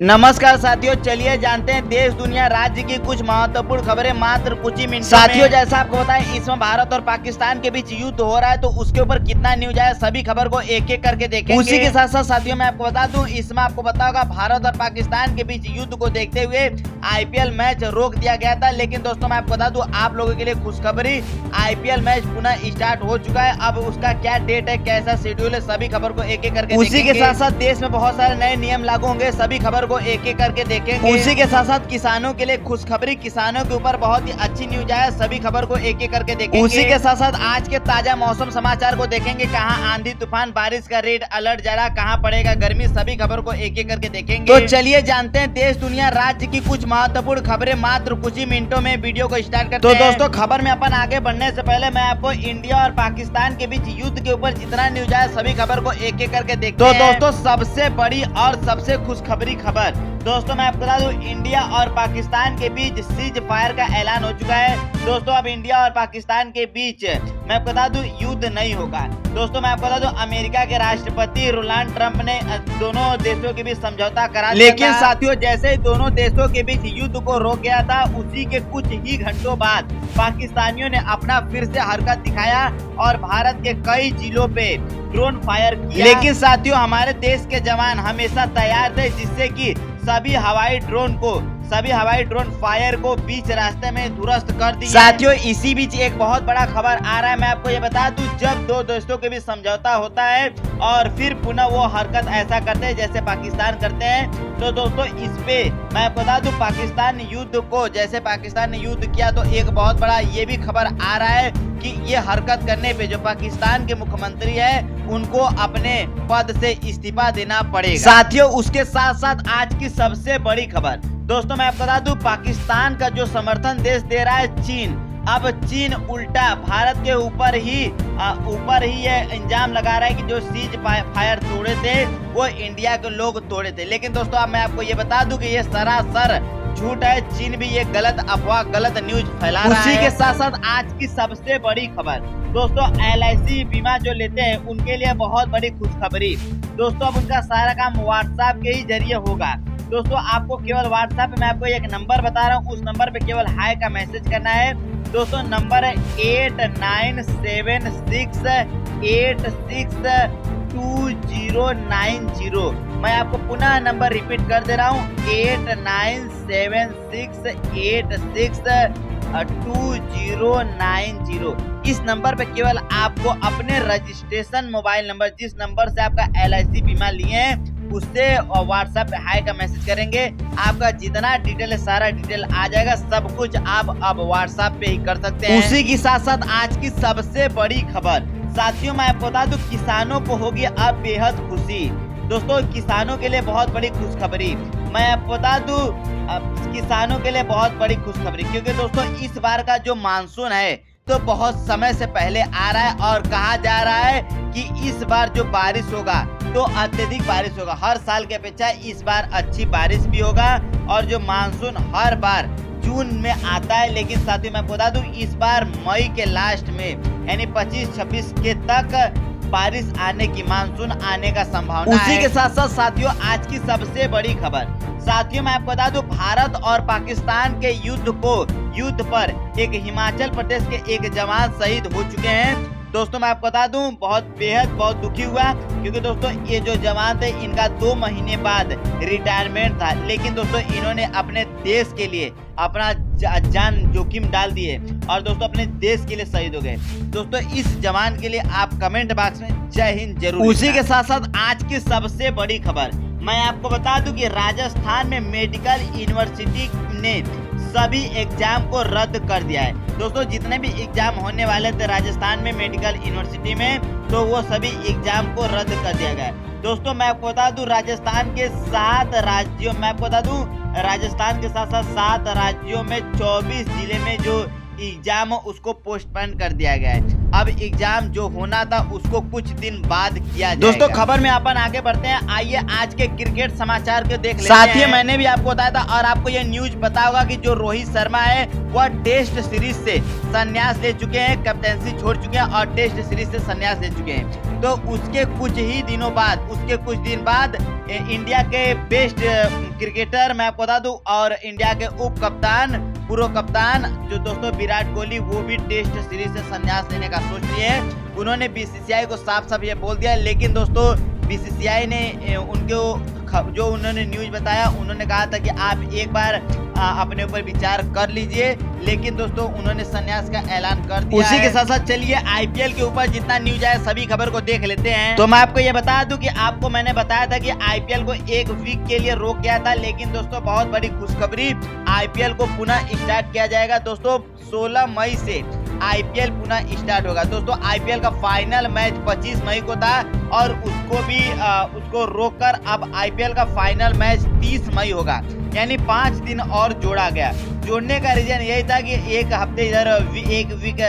नमस्कार साथियों, चलिए जानते हैं देश दुनिया राज्य की कुछ महत्वपूर्ण खबरें मात्र कुछ ही मिनट। साथियों, जैसा आपको पता है इसमें भारत और पाकिस्तान के बीच युद्ध हो रहा है, तो उसके ऊपर कितना न्यूज आया सभी खबर को एक एक करके देखेंगे। उसी के साथ साथ साथियों मैं आपको बता दूं, इसमें आपको पता होगा भारत और पाकिस्तान के बीच युद्ध को देखते हुए IPL मैच रोक दिया गया था। लेकिन दोस्तों मैं आपको बता दूं, आप लोगों के लिए खुशखबरी, IPL मैच पुनः स्टार्ट हो चुका है। अब उसका क्या डेट है, कैसा शेड्यूल है, सभी खबर को एक एक करके उसी के साथ साथ देश में बहुत सारे नए नियम लागू होंगे, सभी खबर को एक एक करके देखेंगे। उसी के साथ साथ किसानों के लिए खुशखबरी, किसानों के ऊपर बहुत ही अच्छी न्यूज आया, सभी खबर को एक एक करके देखेंगे। उसी के साथ साथ आज के ताजा मौसम समाचार को देखेंगे, कहां आंधी तूफान बारिश का रेड अलर्ट जा रहा, कहां पड़ेगा गर्मी, सभी खबर को एक एक करके देखेंगे। तो चलिए जानते हैं देश दुनिया राज्य की कुछ महत्वपूर्ण खबरें मात्र कुछ ही मिनटों में। वीडियो को स्टार्ट करते हैं। तो दोस्तों खबर में अपन आगे बढ़ने से पहले मैं आपको इंडिया और पाकिस्तान के बीच युद्ध के ऊपर जितना न्यूज आया सभी खबर को एक एक करके देखते हैं। तो दोस्तों सबसे बड़ी और सबसे खुशखबरी खबर, दोस्तों मैं आपको बता दूं, इंडिया और पाकिस्तान के बीच सीज फायर का ऐलान हो चुका है। दोस्तों अब इंडिया और पाकिस्तान के बीच मैं आपको बता दूं युद्ध नहीं होगा। दोस्तों मैं आपको बता दूं, अमेरिका के राष्ट्रपति डोनाल्ड ट्रंप ने दोनों देशों के बीच समझौता करा दिया। लेकिन साथियों जैसे ही दोनों देशों के बीच युद्ध को रोक गया था, उसी के कुछ ही घंटों बाद पाकिस्तानियों ने अपना फिर से हरकत दिखाया और भारत के कई जिलों पे ड्रोन फायर किया। लेकिन साथियों हमारे देश के जवान हमेशा तैयार थे, जिससे कि सभी हवाई ड्रोन फायर को बीच रास्ते में ध्वस्त कर दिया। साथियों इसी बीच एक बहुत बड़ा खबर आ रहा है, मैं आपको ये बता दूं, जब दो देशों के बीच समझौता होता है और फिर पुनः वो हरकत ऐसा करते हैं जैसे पाकिस्तान करते हैं, तो दोस्तों इस पे मैं आपको बता दूं, पाकिस्तान युद्ध को जैसे पाकिस्तान ने युद्ध किया, तो एक बहुत बड़ा ये भी खबर आ रहा है कि ये हरकत करने पे जो पाकिस्तान के मुख्यमंत्री है उनको अपने पद से इस्तीफा देना पड़ेगा। साथियों उसके साथ साथ आज की सबसे बड़ी खबर, दोस्तों मैं आपको बता दूं, पाकिस्तान का जो समर्थन देश दे रहा है चीन, अब चीन उल्टा भारत के ऊपर ही ये इल्जाम लगा रहा है कि जो सीज फायर तोड़े थे वो इंडिया के लोग तोड़े थे। लेकिन दोस्तों अब मैं आपको ये बता दूं कि ये सरासर झूठ है, चीन भी ये गलत अफवाह गलत न्यूज फैला रहा है। उसी के साथ साथ आज की सबसे बड़ी खबर, दोस्तों LIC बीमा जो लेते हैं उनके लिए बहुत बड़ी खुशखबरी। दोस्तों अब उनका सारा काम व्हाट्सएप के ही जरिए होगा। दोस्तों आपको केवल व्हाट्सएप पे मैं आपको एक नंबर बता रहा हूँ, उस नंबर पे केवल हाय का मैसेज करना है। दोस्तों नंबर है 8976862090। मैं आपको पुनः नंबर रिपीट कर दे रहा हूँ, 8976862090। इस नंबर पे केवल आपको अपने रजिस्ट्रेशन मोबाइल नंबर, जिस नंबर से आपका LIC बीमा लिए हैं, उससे व्हाट्सएप पे हाय का मैसेज करेंगे, आपका जितना डिटेल है सारा डिटेल आ जाएगा। सब कुछ आप अब व्हाट्सएप पे ही कर सकते हैं। उसी के साथ साथ आज की सबसे बड़ी खबर, साथियों मैं आपको बता दूं, किसानों को होगी अब बेहद खुशी। दोस्तों किसानों के लिए बहुत बड़ी खुशखबरी, मैं आपको बता दूं, किसानों के लिए बहुत बड़ी खुशखबरी, क्योंकि दोस्तों इस बार का जो मानसून है तो बहुत समय से पहले आ रहा है और कहा जा रहा है कि इस बार जो बारिश होगा तो अत्यधिक बारिश होगा। हर साल की अपेक्षा इस बार अच्छी बारिश भी होगा और जो मानसून हर बार जून में आता है, लेकिन साथियों मैं बता दूं इस बार मई के लास्ट में यानी 25-26 के तक बारिश आने की, मानसून आने का संभावना है। उसी के साथ साथ साथियों आज की सबसे बड़ी खबर, साथियों मैं आपको बता दूं, भारत और पाकिस्तान के युद्ध पर एक हिमाचल प्रदेश के एक जवान शहीद हो चुके हैं। दोस्तों मैं आपको बता दूं बहुत दुखी हुआ, क्योंकि दोस्तों ये जो जवान थे इनका 2 महीने बाद रिटायरमेंट था, लेकिन दोस्तों इन्होंने अपने देश के लिए अपना जान जोखिम डाल दिए और दोस्तों अपने देश के लिए शहीद हो गए। दोस्तों इस जवान के लिए आप कमेंट बॉक्स में जय हिंद जरूर। उसी के साथ साथ आज की सबसे बड़ी खबर, मैं आपको बता दूं कि राजस्थान में मेडिकल यूनिवर्सिटी ने सभी एग्जाम को रद्द कर दिया है। दोस्तों जितने भी एग्जाम होने वाले थे राजस्थान में मेडिकल यूनिवर्सिटी में, तो वो सभी एग्जाम को रद्द कर दिया गया है। दोस्तों मैं आपको बता दूं राजस्थान के 7 राज्यों, मैं आपको बता दूं राजस्थान के साथ साथ 7 राज्यों में 24 जिले में जो एग्जाम उसको पोस्टपोन कर दिया गया है। अब एग्जाम जो होना था उसको कुछ दिन बाद किया जाएगा। दोस्तों खबर में अपन आगे बढ़ते हैं, आइए आज के क्रिकेट समाचार को देख लेते हैं। साथ ही मैंने भी आपको बताया था और आपको ये न्यूज पता होगा कि जो रोहित शर्मा है वह टेस्ट सीरीज से संन्यास ले चुके हैं, कैप्टेंसी छोड़ चुके हैं और टेस्ट सीरीज से संन्यास ले चुके हैं। तो उसके कुछ दिन बाद इंडिया के बेस्ट क्रिकेटर मैं आपको बता दूं और इंडिया के उप कप्तान पूर्व कप्तान जो दोस्तों विराट कोहली, वो भी टेस्ट सीरीज से संन्यास लेने का सोच लिए हैं। उन्होंने बीसीसीआई को साफ साफ ये बोल दिया, लेकिन दोस्तों बीसीसीआई ने उनको जो उन्होंने न्यूज बताया, उन्होंने कहा था कि आप एक बार अपने ऊपर विचार कर लीजिए, लेकिन दोस्तों उन्होंने संन्यास का ऐलान कर दिया। उसी के साथ साथ चलिए आईपीएल के ऊपर जितना न्यूज आया सभी खबर को देख लेते हैं। तो मैं आपको ये बता दूं कि आपको मैंने बताया था कि आईपीएल को एक वीक के लिए रोक गया था, लेकिन दोस्तों बहुत बड़ी खुशखबरी, आईपीएल को पुनः स्टार्ट किया जाएगा। दोस्तों 16 मई से आईपीएल पुनः स्टार्ट होगा। दोस्तों आईपीएल का फाइनल मैच 25 मई को था और उसको रोककर अब आईपीएल का फाइनल मैच 30 मई होगा, यानी 5 दिन और जोड़ा गया। जोड़ने का रीजन यही था कि एक हफ्ते एक वीक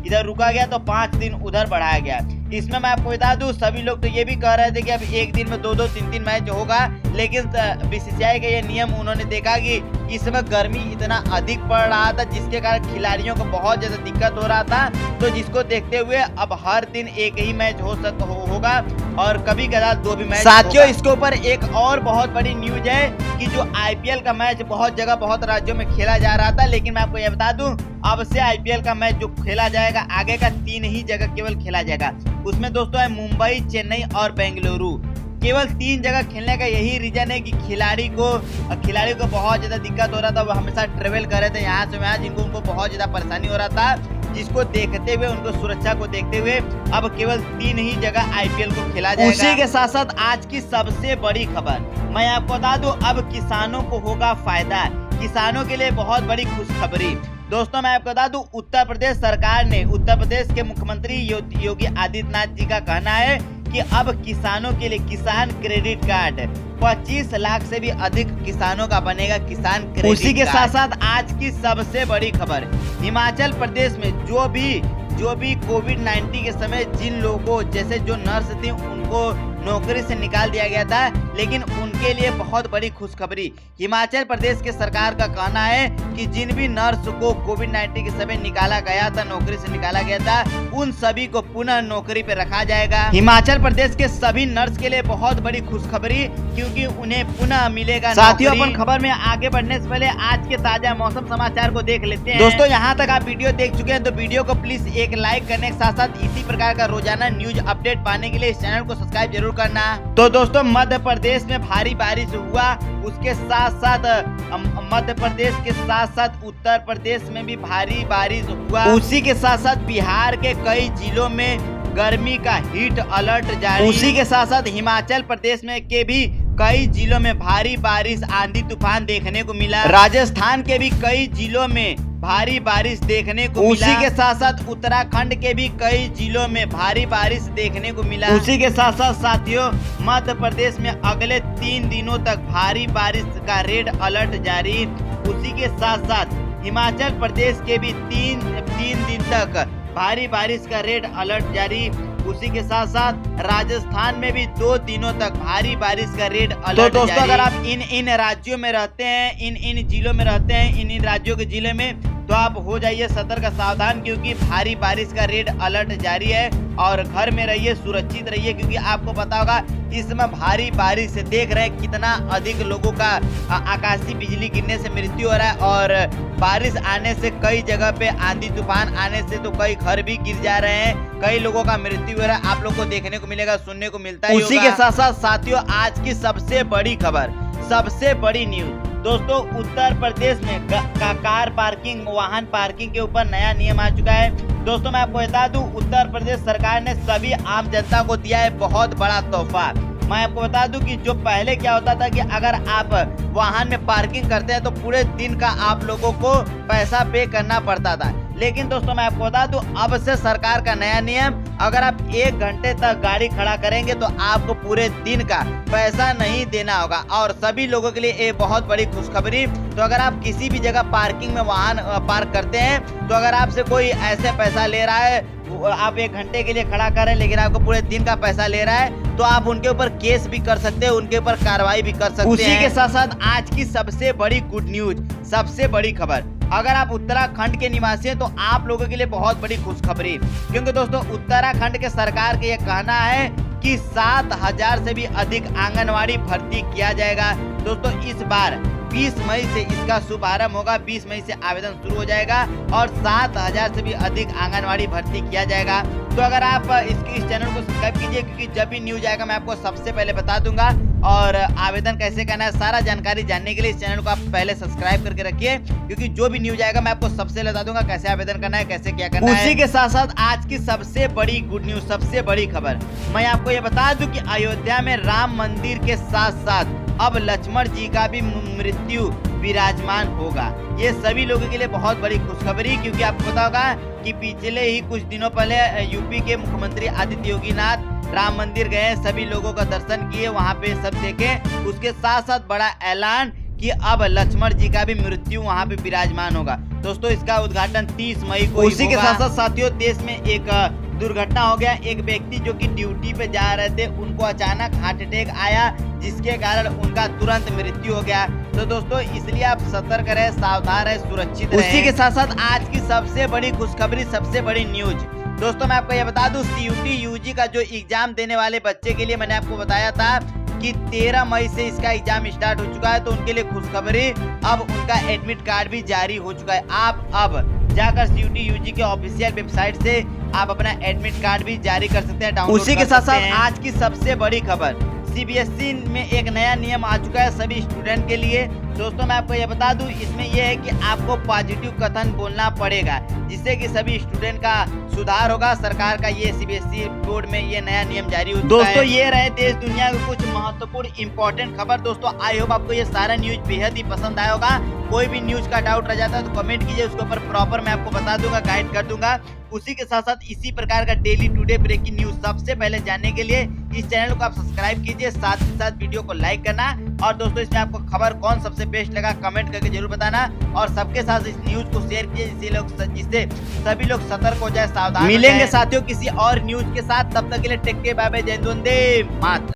इधर रुका गया तो 5 दिन उधर बढ़ाया गया। इसमें मैं आपको बता दूं सभी लोग तो ये भी कह रहे थे कि अब एक दिन में 2-2 3-3 मैच होगा, लेकिन बीसीसीआई का ये नियम उन्होंने देखा कि इस समय गर्मी इतना अधिक पड़ रहा था जिसके कारण खिलाड़ियों को बहुत ज्यादा दिक्कत हो रहा था, तो जिसको देखते हुए अब हर दिन एक ही मैच होगा और कभी कदार 2 भी मैच। साथियों इसके ऊपर एक और बहुत बड़ी न्यूज है कि जो आईपीएल का मैच बहुत जगह बहुत राज्यों में खेला जा रहा था, लेकिन मैं आपको ये बता दूं अब से आईपीएल का मैच जो खेला जाएगा आगे का 3 ही जगह केवल खेला जाएगा। उसमें दोस्तों है मुंबई, चेन्नई और बेंगलुरु। केवल 3 जगह खेलने का यही रीजन है कि खिलाड़ी को बहुत ज्यादा दिक्कत हो रहा था, वो हमेशा ट्रेवल कर रहे थे यहाँ से वहाँ, जिनको उनको बहुत ज्यादा परेशानी हो रहा था, जिसको देखते हुए उनको सुरक्षा को देखते हुए अब केवल 3 ही जगह आईपीएल को खेला जाएगा। उसी के साथ साथ आज की सबसे बड़ी खबर मैं आपको बता दूं, अब किसानों को होगा फायदा, किसानों के लिए बहुत बड़ी खुशखबरी। दोस्तों मैं आपको बता दूं उत्तर प्रदेश सरकार ने, उत्तर प्रदेश के मुख्यमंत्री योगी आदित्यनाथ जी का कहना है कि अब किसानों के लिए किसान क्रेडिट कार्ड 25 लाख से भी अधिक किसानों का बनेगा किसान क्रेडिट कार्ड। उसी के साथ साथ आज की सबसे बड़ी खबर, हिमाचल प्रदेश में जो भी कोविड-19 के समय जिन लोगों जैसे जो नर्स थी उनको नौकरी से निकाल दिया गया था, लेकिन उनके लिए बहुत बड़ी खुशखबरी। हिमाचल प्रदेश के सरकार का कहना है कि जिन भी नर्स को कोविड-19 के समय निकाला गया था, नौकरी से निकाला गया था, उन सभी को पुनः नौकरी पे रखा जाएगा। हिमाचल प्रदेश के सभी नर्स के लिए बहुत बड़ी खुशखबरी, क्योंकि उन्हें पुनः मिलेगा। साथियों अपन खबर में आगे बढ़ने से पहले आज के ताजा मौसम समाचार को देख लेते हैं। दोस्तों यहाँ तक आप वीडियो देख चुके हैं तो वीडियो को प्लीज एक लाइक करने के साथ साथ इसी प्रकार का रोजाना न्यूज अपडेट पाने के लिए इस चैनल को सब्सक्राइब जरूर करना। तो दोस्तों मध्य प्रदेश में भारी बारिश हुआ, उसके साथ साथ मध्य प्रदेश के साथ साथ उत्तर प्रदेश में भी भारी बारिश हुआ। उसी के साथ साथ बिहार के कई जिलों में गर्मी का हीट अलर्ट जारी। उसी के साथ साथ हिमाचल प्रदेश में के भी कई जिलों में भारी बारिश, आंधी तूफान देखने को मिला। राजस्थान के भी कई जिलों में भारी बारिश देखने को मिला। उसी के साथ साथ उत्तराखंड के भी कई जिलों में भारी बारिश देखने को मिला। उसी के साथ साथ साथियों मध्य प्रदेश में अगले 3 दिनों तक भारी बारिश का रेड अलर्ट जारी। उसी के साथ साथ हिमाचल प्रदेश के भी 3 दिन तक भारी बारिश का रेड अलर्ट जारी। उसी के साथ साथ राजस्थान में भी 2 दिनों तक भारी बारिश का रेड अलर्ट। तो दोस्तों अगर आप इन राज्यों में रहते हैं, इन जिलों में रहते हैं, इन राज्यों के जिले में, तो आप हो जाइए सतर्क सावधान, क्योंकि भारी बारिश का रेड अलर्ट जारी है। और घर में रहिए, सुरक्षित रहिए, क्योंकि आपको पता होगा इस समय भारी बारिश से देख रहे हैं कितना अधिक लोगों का आकाशीय बिजली गिरने से मृत्यु हो रहा है, और बारिश आने से कई जगह पे आंधी तूफान आने से तो कई घर भी गिर जा रहे हैं, कई लोगों का मृत्यु हो रहा है। आप लोग को देखने को मिलेगा, सुनने को मिलता है। उसी के साथ साथ साथियों आज की सबसे बड़ी खबर, सबसे बड़ी न्यूज, दोस्तों उत्तर प्रदेश में कार पार्किंग, वाहन पार्किंग के ऊपर नया नियम आ चुका है। दोस्तों मैं आपको बता दूं उत्तर प्रदेश सरकार ने सभी आम जनता को दिया है बहुत बड़ा तोहफा। मैं आपको बता दूं कि जो पहले क्या होता था कि अगर आप वाहन में पार्किंग करते हैं तो पूरे दिन का आप लोगों को पैसा पे करना पड़ता था, लेकिन दोस्तों मैं आपको बता दूं, अब से सरकार का नया नियम, अगर आप 1 घंटे तक गाड़ी खड़ा करेंगे तो आपको पूरे दिन का पैसा नहीं देना होगा। और सभी लोगों के लिए ये बहुत बड़ी खुशखबरी। तो अगर आप किसी भी जगह पार्किंग में वाहन पार्क करते हैं, तो अगर आपसे कोई ऐसे पैसा ले रहा है, आप 1 घंटे के लिए खड़ा कर रहे हैं लेकिन आपको पूरे दिन का पैसा ले रहा है, तो आप उनके ऊपर केस भी कर सकते हैं, उनके ऊपर कार्रवाई भी कर सकते हैं। उसी के साथ साथ आज की सबसे बड़ी गुड न्यूज, सबसे बड़ी खबर, अगर आप उत्तराखंड के निवासी हैं तो आप लोगों के लिए बहुत बड़ी खुशखबरी, क्योंकि दोस्तों उत्तराखंड के सरकार का यह कहना है कि 7,000 से भी अधिक आंगनवाड़ी भर्ती किया जाएगा। दोस्तों इस बार 20 मई से इसका शुभारंभ होगा, 20 मई से आवेदन शुरू हो जाएगा और 7,000 से भी अधिक आंगनवाड़ी भर्ती किया जाएगा। तो अगर आप इस चैनल को सब्सक्राइब कीजिए, क्योंकि जब भी न्यूज आएगा मैं आपको सबसे पहले बता दूंगा। और आवेदन कैसे करना है, सारा जानकारी जानने के लिए इस चैनल को आप पहले सब्सक्राइब करके रखिए, क्योंकि जो भी न्यूज आएगा मैं आपको सबसे पहले बता दूंगा कैसे आवेदन करना है, कैसे क्या करना है। उसी के साथ साथ आज की सबसे बड़ी गुड न्यूज, सबसे बड़ी खबर, मैं आपको ये बता दूं कि अयोध्या में राम मंदिर के साथ साथ अब लक्ष्मण जी का भी मृत्यु विराजमान होगा। ये सभी लोगों के लिए बहुत बड़ी खुशखबरी, क्योंकि आपको पता होगा कि पिछले ही कुछ दिनों पहले यूपी के मुख्यमंत्री आदित्य योगी नाथ राम मंदिर गए, सभी लोगों का दर्शन किए, वहां पे सब देखे। उसके साथ साथ बड़ा ऐलान कि अब लक्ष्मण जी का भी मृत्यु वहां पे विराजमान होगा। दोस्तों इसका उद्घाटन 30 मई को। उसी के साथ साथ साथियों, देश में एक दुर्घटना हो गया। एक व्यक्ति जो कि ड्यूटी पे जा रहे थे, उनको अचानक हार्ट अटैक आया, जिसके कारण उनका तुरंत मृत्यु हो गया। तो दोस्तों इसलिए आप सतर्क रहे, सावधान रहे, सुरक्षित रहे। उसी के साथ साथ आज की सबसे बड़ी खुशखबरी, सबसे बड़ी न्यूज, दोस्तों मैं आपको ये बता दूं, CUT UG का जो एग्जाम देने वाले बच्चे के लिए मैंने आपको बताया था कि 13 मई से इसका एग्जाम स्टार्ट हो चुका है। तो उनके लिए खुशखबरी, अब उनका एडमिट कार्ड भी जारी हो चुका है। आप अब जाकर CUT UG के ऑफिशियल वेबसाइट से आप अपना एडमिट कार्ड भी जारी कर सकते हैं, डाउनलोड। उसी के साथ साथ आज की सबसे बड़ी खबर, CBSE में एक नया नियम आ चुका है सभी स्टूडेंट के लिए। दोस्तों मैं आपको ये बता दूं, इसमें यह है कि आपको पॉजिटिव कथन बोलना पड़ेगा, जिससे कि सभी स्टूडेंट का सुधार होगा। सरकार का ये CBSE बोर्ड में ये नया नियम जारी हो चुका है। दोस्तों ये रहे देश दुनिया के कुछ महत्वपूर्ण इंपॉर्टेंट खबर। दोस्तों आई होप आपको ये सारा न्यूज बेहद ही पसंद आया होगा। कोई भी न्यूज का डाउट रह जाता है तो कमेंट कीजिए, उसके ऊपर प्रॉपर मैं आपको बता दूंगा, गाइड कर दूंगा। उसी के साथ साथ इसी प्रकार का डेली टुडे ब्रेकिंग न्यूज सबसे पहले जानने के लिए इस चैनल को आप सब्सक्राइब कीजिए, साथ ही साथ वीडियो को लाइक करना। और दोस्तों इसमें आपको खबर कौन सबसे बेस्ट लगा कमेंट करके जरूर बताना, और सबके साथ इस न्यूज को शेयर कीजिए, जिससे सभी लोग सतर्क हो जाए, सावधान। मिलेंगे साथियों किसी और न्यूज के साथ, तब तक के लिए टेक केयर, बाय बाय, जय हिंद, वंदे मातरम।